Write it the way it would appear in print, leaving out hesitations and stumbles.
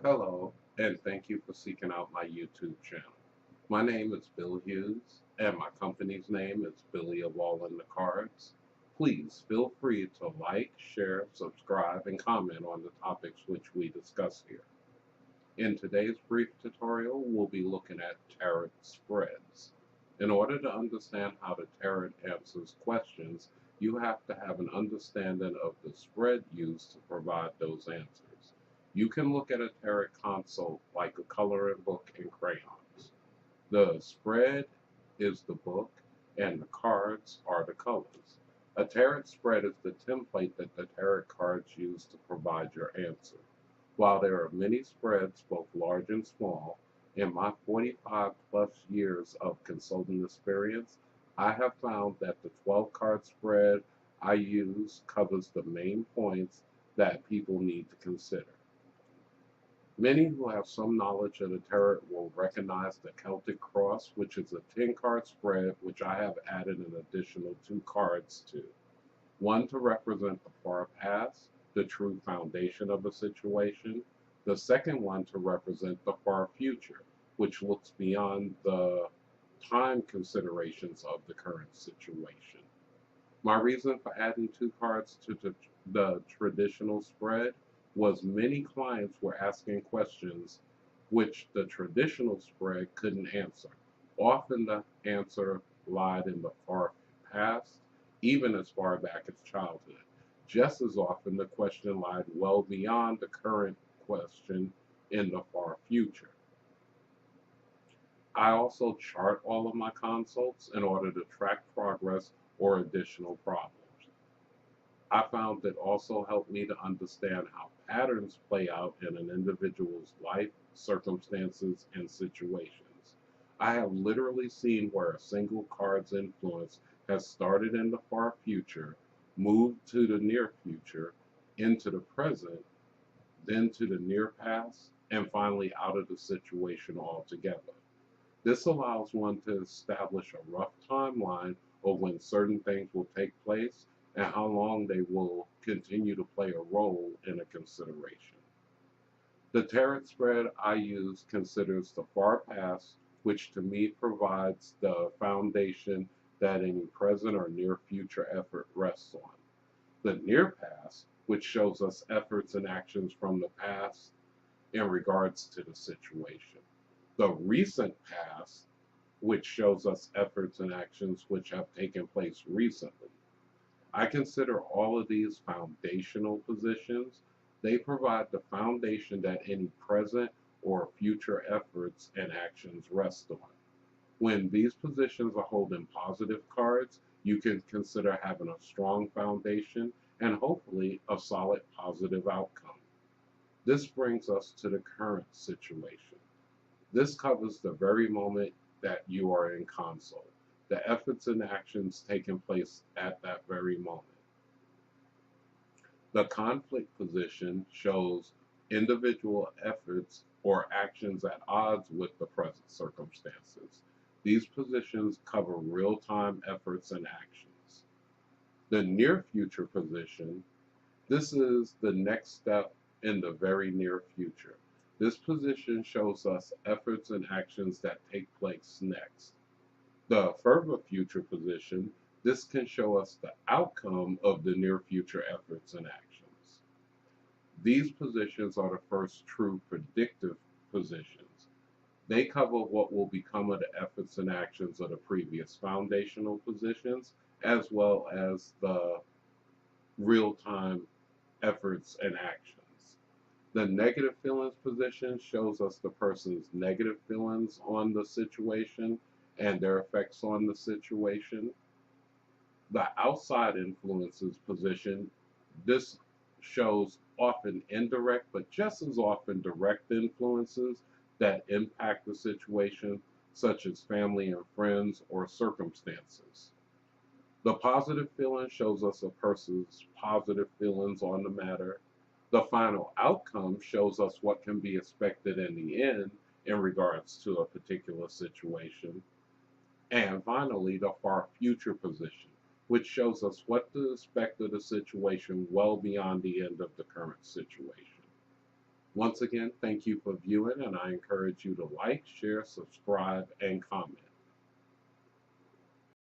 Hello, and thank you for seeking out my YouTube channel. My name is Bill Hughes, and my company's name is Billy of All in the Cards. Please feel free to like, share, subscribe, and comment on the topics which we discuss here. In today's brief tutorial, we'll be looking at tarot spreads. In order to understand how the tarot answers questions, you have to have an understanding of the spread used to provide those answers. You can look at a tarot consult like a coloring book and crayons. The spread is the book, and the cards are the colors. A tarot spread is the template that the tarot cards use to provide your answer. While there are many spreads, both large and small, in my 45 plus years of consulting experience, I have found that the 12 card spread I use covers the main points that people need to consider. Many who have some knowledge of the tarot will recognize the Celtic Cross, which is a 10-card spread, which I have added an additional 2 cards to. One to represent the far past, the true foundation of a situation. The second one to represent the far future, which looks beyond the time considerations of the current situation. My reason for adding 2 cards to the traditional spread was many clients were asking questions which the traditional spread couldn't answer. Often the answer lied in the far past, even as far back as childhood. Just as often, the question lied well beyond the current question in the far future. I also chart all of my consults in order to track progress or additional problems. I found it also helped me to understand how patterns play out in an individual's life, circumstances, and situations. I have literally seen where a single card's influence has started in the far future, moved to the near future, into the present, then to the near past, and finally out of the situation altogether. This allows one to establish a rough timeline of when certain things will take place and how long they will continue to play a role in a consideration. The tarot spread I use considers the far past, which to me provides the foundation that any present or near future effort rests on. The near past, which shows us efforts and actions from the past in regards to the situation. The recent past, which shows us efforts and actions which have taken place recently. I consider all of these foundational positions. They provide the foundation that any present or future efforts and actions rest on. When these positions are holding positive cards, you can consider having a strong foundation and hopefully a solid positive outcome. This brings us to the current situation. This covers the very moment that you are in consult, the efforts and actions taking place at that very moment. The conflict position shows individual efforts or actions at odds with the present circumstances. These positions cover real-time efforts and actions. The near future position, this is the next step in the very near future. This position shows us efforts and actions that take place next. The further future position, this can show us the outcome of the near future efforts and actions. These positions are the first true predictive positions. They cover what will become of the efforts and actions of the previous foundational positions, as well as the real-time efforts and actions. The negative feelings position shows us the person's negative feelings on the situation and their effects on the situation. The outside influences position, this shows often indirect but just as often direct influences that impact the situation, such as family and friends or circumstances. The positive feeling shows us a person's positive feelings on the matter. The final outcome shows us what can be expected in the end in regards to a particular situation. And finally, the far future position, which shows us what to expect of the situation well beyond the end of the current situation. Once again, thank you for viewing, and I encourage you to like, share, subscribe, and comment.